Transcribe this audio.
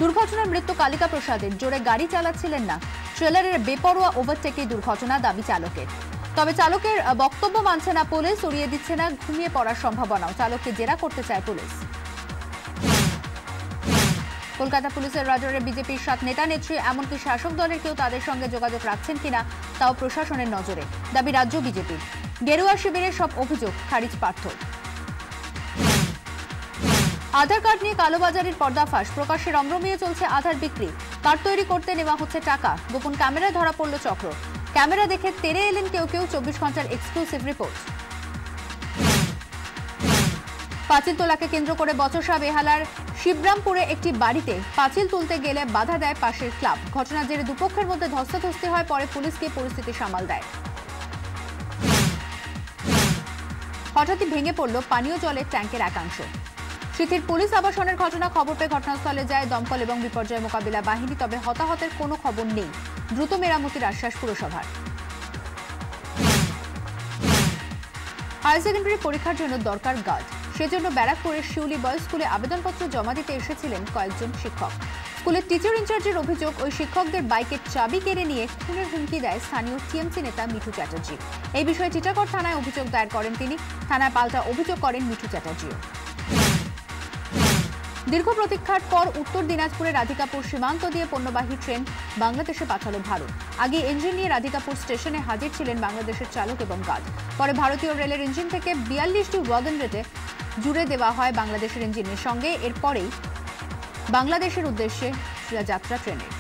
দুর্ঘটনায় মৃত্যু কালিকা প্রসাদের। জোরে গাড়ি চালাচ্ছিলেন না, ট্রেলারের বেপরোয়া ওভারটেকে দুর্ঘটনা, দাবি চালকের। তবে চালকের বক্তব্য মানছে না পুলিশ, উড়িয়ে দিচ্ছে না ঘুমিয়ে পড়ার সম্ভাবনাও। চালককে জেরা করতে চায় পুলিশ। কলকাতা পুলিশের রাজরে বিজেপির 7 নেতা নেত্রী, এমনকি শাসক দলের কেউ তাদের সঙ্গে যোগাযোগ রাখছেন কিনা তাও প্রশাসনের নজরে, দাবি রাজ্য বিজেপির। গেরুয়া শিবিরের সব অভিযোগ খারিজ পার্থ। আধার কার্ড নিয়ে কালোবাজারের পর্দাফাঁস, প্রকাশ্যে রমরমিয়ে চলছে আধার বিক্রি। কার্ড তৈরি করতে নেওয়া হচ্ছে টাকা, গোপন ক্যামেরায় ধরা পড়ল চক্র। ক্যামেরা দেখে তেড়ে এলেন কেউ কেউ, 24 ঘন্টার এক্সক্লুসিভ রিপোর্ট। পাঁচিল তোলাকে কেন্দ্র করে বচসা বেহালার শিবরামপুরে একটি বাড়িতে পাঁচিল তুলতে গেলে বাধা দেয় পাশের ক্লাব। ঘটনার জেরে দুপক্ষের মধ্যে ধস্তাধস্তি হয়, পরে পুলিশকে পরিস্থিতি সামাল দেয়। হঠাৎই ভেঙে পড়ল পানীয় জলের ট্যাঙ্কের একাংশ। সিথির পুলিশ আবাসনের ঘটনা, খবর পেয়ে ঘটনাস্থলে যায় দমকল এবং বিপর্যয় মোকাবিলা বাহিনী, তবে হতাহতের কোনো খবর নেই। দ্রুত মেরামতির আশ্বাস পুরসভার। হায়ার সেকেন্ডারি পরীক্ষার জন্য দরকার গার্ড, সেজন্য ব্যারাকপুরের শিউলি বয়েজ স্কুলে আবেদনপত্র জমা দিতে এসেছিলেন কয়েকজন শিক্ষক। স্কুলের টিচার ইনচার্জের অভিযোগ, ওই শিক্ষকদের বাইকের চাবি কেড়ে নিয়ে খুনের হুমকি দেয় স্থানীয় টিএমসি নেতা মিঠু চ্যাটার্জি। এই বিষয়ে টিটাগড় থানায় অভিযোগ দায়ের করেন তিনি। থানায় পাল্টা অভিযোগ করেন মিঠু চ্যাটার্জিও। দীর্ঘ প্রতীক্ষার পর উত্তর দিনাজপুরে রাধিকাপুর সীমান্ত দিয়ে পণ্যবাহী ট্রেন বাংলাদেশে পাঠালো ভারত। আগে ইঞ্জিন নিয়ে রাধিকাপুর স্টেশনে হাজির ছিলেন বাংলাদেশের চালক এবং গার্ড। পরে ভারতীয় রেলের ইঞ্জিন থেকে 42টি ওয়াগন রেটে জুড়ে দেওয়া হয় বাংলাদেশের ইঞ্জিনের সঙ্গে। এরপরেই বাংলাদেশের উদ্দেশ্যে যাত্রা ট্রেনের।